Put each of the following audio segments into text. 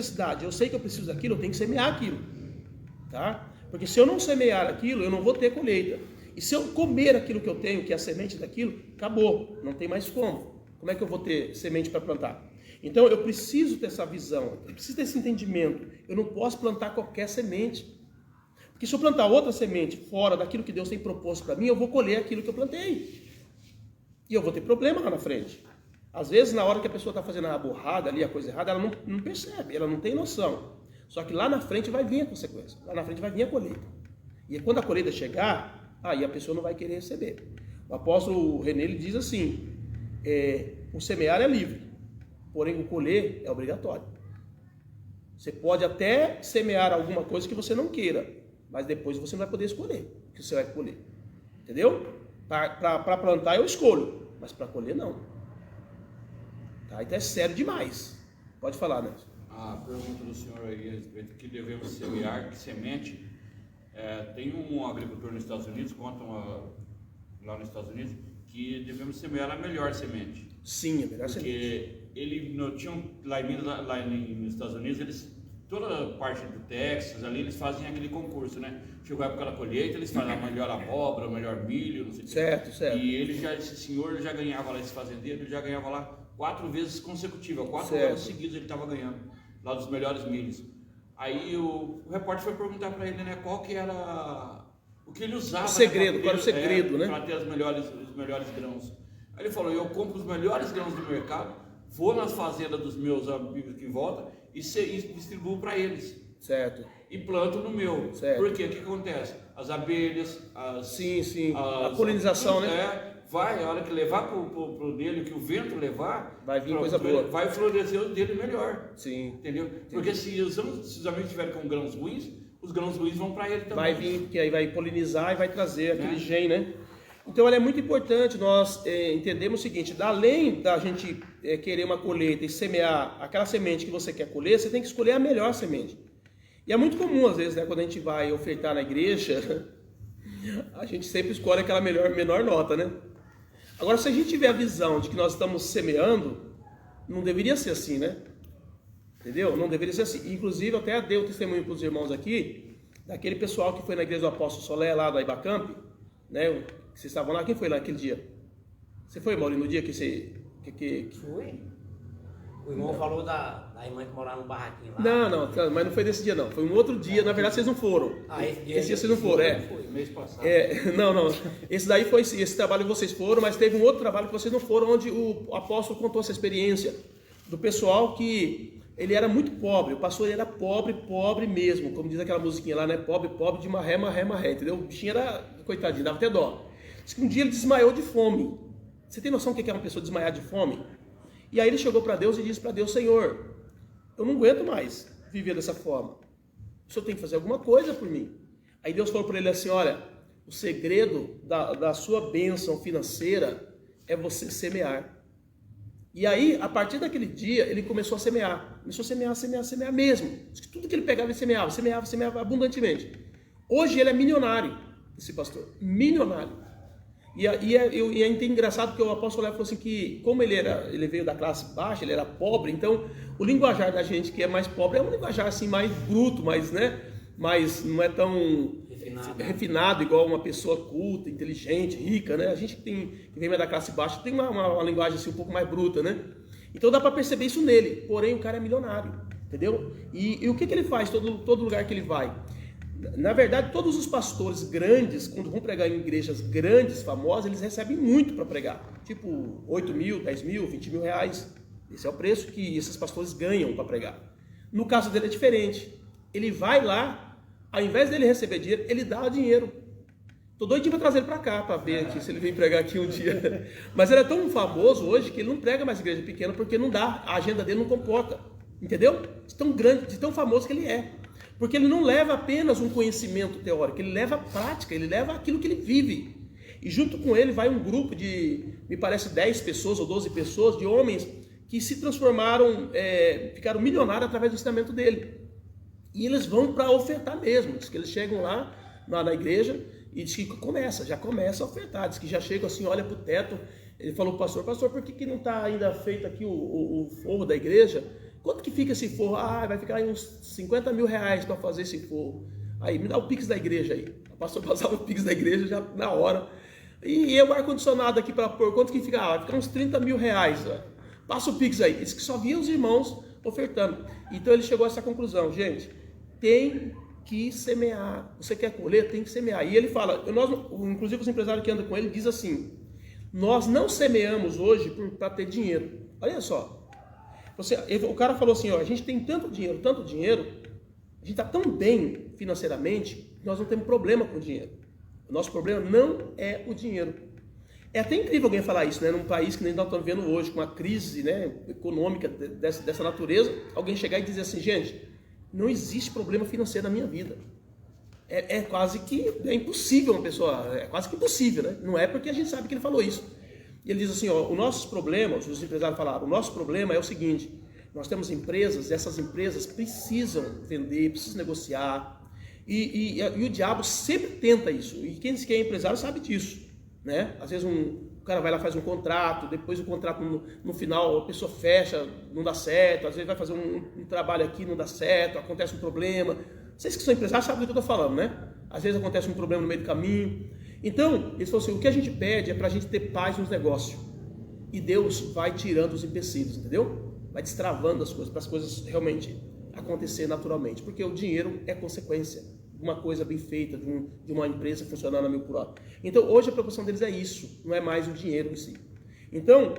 necessidade, eu sei que eu preciso daquilo, eu tenho que semear aquilo, tá? Porque se eu não semear aquilo, eu não vou ter colheita. E se eu comer aquilo que eu tenho, que é a semente daquilo, acabou, não tem mais como. Como é que eu vou ter semente para plantar? Então eu preciso ter essa visão, eu preciso ter esse entendimento. Eu não posso plantar qualquer semente. Porque se eu plantar outra semente fora daquilo que Deus tem proposto para mim, eu vou colher aquilo que eu plantei. E eu vou ter problema lá na frente. Às vezes, na hora que a pessoa está fazendo a burrada ali, a coisa errada, ela não percebe, ela não tem noção. Só que lá na frente vai vir a consequência, lá na frente vai vir a colheita. E quando a colheita chegar, aí a pessoa não vai querer receber. O apóstolo René, ele diz assim, o semear é livre, porém o colher é obrigatório. Você pode até semear alguma coisa que você não queira, mas depois você não vai poder escolher o que você vai colher. Entendeu? Para plantar eu escolho, mas para colher não. Tá? Então é sério demais. Pode falar, Nelson. A pergunta do senhor aí a respeito que devemos semear, que semente. Tem um agricultor nos Estados Unidos, lá nos Estados Unidos, que devemos semear a melhor semente. Sim, a melhor semente. Porque ele não tinha lá nos Estados Unidos, toda a parte do Texas ali, eles fazem aquele concurso, né? Chegou a época da colheita, eles fazem a melhor abóbora, o melhor milho, não sei o que. Certo. E esse senhor já ganhava lá, esse fazendeiro, ele já ganhava lá 4 vezes consecutivas, 4 anos seguidos ele estava ganhando, lá dos melhores milhos. Aí o repórter foi perguntar para ele, né, qual que era o que ele usava. O segredo, qual era o segredo, né? Para ter os melhores grãos. Aí ele falou, eu compro os melhores grãos do mercado, vou nas fazendas dos meus amigos aqui em volta e distribuo para eles. Certo. E planto no meu. Certo. Porque o que acontece? As abelhas, a polinização, né? Vai, a hora que levar pro dele, que o vento levar, vai vir coisa boa. Vai florescer o dele melhor. Sim. Entendeu? Porque se os amigos estiverem com grãos ruins, os grãos ruins vão para ele também. Vai vir, porque aí vai polinizar e vai trazer aquele gene, né? Então é muito importante nós entendermos o seguinte, além da gente querer uma colheita e semear aquela semente que você quer colher, você tem que escolher a melhor semente. E é muito comum às vezes, né, quando a gente vai ofertar na igreja, a gente sempre escolhe aquela menor nota, né? Agora, se a gente tiver a visão de que nós estamos semeando, não deveria ser assim, né? Entendeu? Não deveria ser assim. Inclusive, eu até dei o testemunho para os irmãos aqui, daquele pessoal que foi na igreja do Apóstolo Solé, lá da Ibacamp, né? Vocês estavam lá, quem foi lá aquele dia? Você foi, Maurinho, no dia que você... Fui. O irmão falou da irmã que morava no barraquinho lá. Não, mas não foi desse dia não. Foi um outro dia, na verdade vocês não foram. Esse dia vocês não foram, Foi, mês passado. Não. Esse daí foi esse trabalho que vocês foram, mas teve um outro trabalho que vocês não foram, onde o apóstolo contou essa experiência do pessoal que ele era muito pobre. O pastor ele era pobre mesmo, como diz aquela musiquinha lá, né? Pobre de marré, entendeu? O bichinho era, coitadinho, dava até dó. Diz que um dia ele desmaiou de fome. Você tem noção do que é uma pessoa desmaiar de fome? E aí ele chegou para Deus e disse para Deus, Senhor, eu não aguento mais viver dessa forma. O Senhor tem que fazer alguma coisa por mim. Aí Deus falou para ele assim, olha, o segredo da sua bênção financeira é você semear. E aí, a partir daquele dia, ele começou a semear. Começou a semear mesmo. Tudo que ele pegava, ele semeava abundantemente. Hoje ele é milionário, esse pastor. Milionário. E é engraçado porque o apóstolo falou assim que, como ele veio da classe baixa, ele era pobre, então o linguajar da gente que é mais pobre é um linguajar assim mais bruto, mais, né? Mas não é tão refinado igual uma pessoa culta, inteligente, rica, né? A gente que vem mais da classe baixa tem uma linguagem assim um pouco mais bruta, né? Então dá para perceber isso nele, porém o cara é milionário, entendeu? E o que ele faz todo lugar que ele vai? Na verdade, todos os pastores grandes, quando vão pregar em igrejas grandes, famosas, eles recebem muito para pregar. Tipo 8 mil, 10 mil, 20 mil reais. Esse é o preço que esses pastores ganham para pregar. No caso dele é diferente. Ele vai lá, ao invés dele receber dinheiro, ele dá o dinheiro. Tô doidinho para trazer ele para cá, para ver aqui, se ele vem pregar aqui um dia. Mas ele é tão famoso hoje que ele não prega mais igreja pequena porque não dá, a agenda dele não comporta. Entendeu? De tão grande, de tão famoso que ele é. Porque ele não leva apenas um conhecimento teórico, ele leva a prática, ele leva aquilo que ele vive. E junto com ele vai um grupo de, me parece, 10 pessoas ou 12 pessoas, de homens que se transformaram, ficaram milionários através do ensinamento dele. E eles vão para ofertar mesmo. Diz que eles chegam lá na igreja e diz que já começa a ofertar. Diz que já chegam assim, olha para o teto. Ele falou, pastor, por que não está ainda feito aqui o forro da igreja? quanto que fica esse forro? Ah, vai ficar aí uns 50 mil reais para fazer esse forro. Aí, me dá o Pix da igreja aí. O pastor passava o Pix da igreja já na hora. E o ar-condicionado aqui para pôr, quanto que fica? Ah, vai ficar uns 30 mil reais. Passa o Pix aí. Isso que só via os irmãos ofertando. Então ele chegou a essa conclusão, gente, tem que semear. Você quer colher? Tem que semear. E ele fala, inclusive os empresários que andam com ele, diz assim, nós não semeamos hoje para ter dinheiro. Olha só. O cara falou assim, ó, a gente tem tanto dinheiro, a gente está tão bem financeiramente, que nós não temos problema com o dinheiro. O nosso problema não é o dinheiro. É até incrível alguém falar isso, né? Num país que nem nós estamos vendo hoje, com uma crise, né, econômica dessa natureza, alguém chegar e dizer assim, gente, não existe problema financeiro na minha vida. É quase que impossível uma pessoa, é quase que impossível, né? Não é porque a gente sabe que ele falou isso. E ele diz assim, ó, os nossos problemas, os empresários falaram, o nosso problema é o seguinte, nós temos empresas, essas empresas precisam vender, precisam negociar, e o diabo sempre tenta isso, e quem é empresário sabe disso, né? Às vezes o cara vai lá, faz um contrato, depois o contrato no final a pessoa fecha, não dá certo, às vezes vai fazer um trabalho aqui, não dá certo, acontece um problema. Vocês que são empresários sabem do que eu estou falando, né? Às vezes acontece um problema no meio do caminho. Então, eles falaram assim, o que a gente pede é para a gente ter paz nos negócios. E Deus vai tirando os empecilhos, entendeu? Vai destravando as coisas, para as coisas realmente acontecer naturalmente. Porque o dinheiro é consequência de uma coisa bem feita, de uma empresa funcionando a 1000 por hora. Então, hoje a preocupação deles é isso, não é mais o dinheiro em si. Então,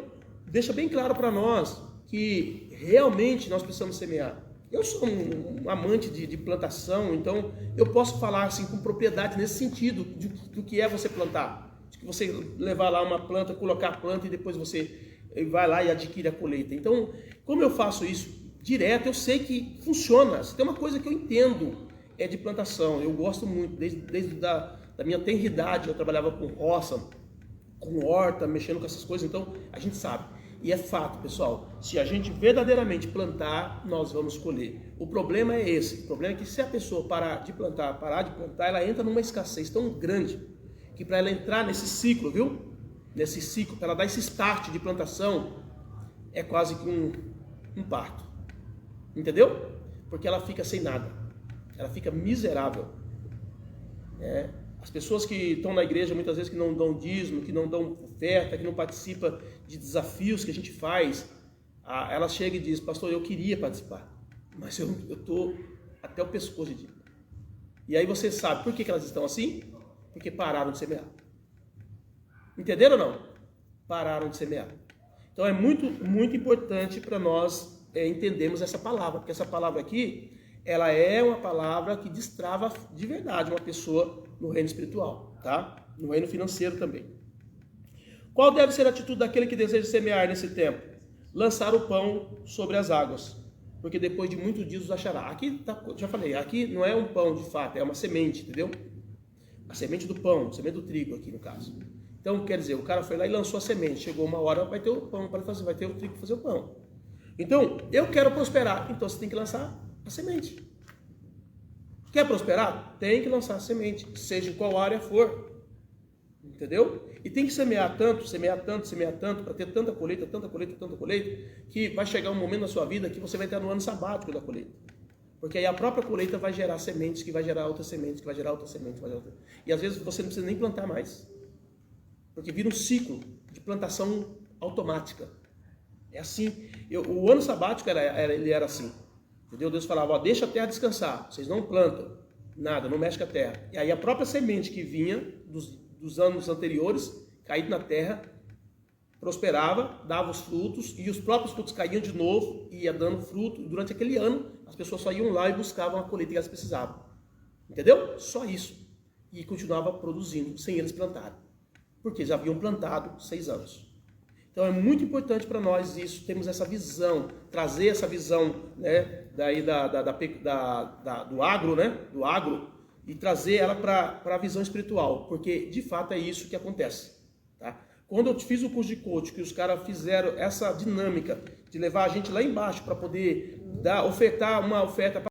deixa bem claro para nós que realmente nós precisamos semear. Eu sou um amante de plantação, então eu posso falar assim com propriedade nesse sentido do que é você plantar. De que você levar lá uma planta, colocar a planta e depois você vai lá e adquire a colheita. Então, como eu faço isso direto, eu sei que funciona. Se tem uma coisa que eu entendo é de plantação, eu gosto muito, desde da minha tenridade, eu trabalhava com roça, com horta, mexendo com essas coisas, então a gente sabe. E é fato, pessoal, se a gente verdadeiramente plantar, nós vamos colher. O problema é esse, o problema é que se a pessoa parar de plantar, ela entra numa escassez tão grande, que para ela entrar nesse ciclo, viu? Nesse ciclo, para ela dar esse start de plantação, é quase que um parto. Entendeu? Porque ela fica sem nada, ela fica miserável. As pessoas que estão na igreja, muitas vezes, que não dão dízimo, que não dão oferta, que não participam de desafios que a gente faz, elas chegam e dizem, pastor, eu queria participar, mas eu estou até o pescoço de dívida. E aí você sabe por que elas estão assim? Porque pararam de semear. Entenderam ou não? Pararam de semear. Então é muito, muito importante para nós entendermos essa palavra, porque essa palavra aqui, ela é uma palavra que destrava de verdade uma pessoa no reino espiritual, tá? No reino financeiro também. Qual deve ser a atitude daquele que deseja semear nesse tempo? Lançar o pão sobre as águas, porque depois de muitos dias os achará. Aqui, já falei, aqui não é um pão de fato, é uma semente, entendeu? A semente do pão, a semente do trigo aqui no caso. Então, quer dizer, o cara foi lá e lançou a semente, chegou uma hora, vai ter o pão para fazer, vai ter o trigo para fazer o pão. Então, eu quero prosperar, então você tem que lançar a semente. Quer prosperar? Tem que lançar a semente, seja em qual área for. Entendeu? E tem que semear tanto, para ter tanta colheita, que vai chegar um momento na sua vida que você vai estar no ano sabático da colheita. Porque aí a própria colheita vai gerar sementes, que vai gerar outras sementes, que vai gerar outras sementes, E às vezes você não precisa nem plantar mais. Porque vira um ciclo de plantação automática. É assim. O ano sabático ele era assim. Entendeu? Deus falava, deixa a terra descansar, vocês não plantam nada, não mexe com a terra. E aí a própria semente que vinha dos anos anteriores, caído na terra, prosperava, dava os frutos, e os próprios frutos caíam de novo, e ia dando fruto. Durante aquele ano, as pessoas só iam lá e buscavam a colheita que elas precisavam. Entendeu? Só isso. E continuava produzindo, sem eles plantarem. Porque já haviam plantado 6 anos. Então é muito importante para nós isso, termos essa visão, trazer essa visão, né, daí do agro, né, do agro, e trazer ela para a visão espiritual, porque de fato é isso que acontece. Tá? Quando eu fiz o curso de coach, que os caras fizeram essa dinâmica de levar a gente lá embaixo para poder ofertar uma oferta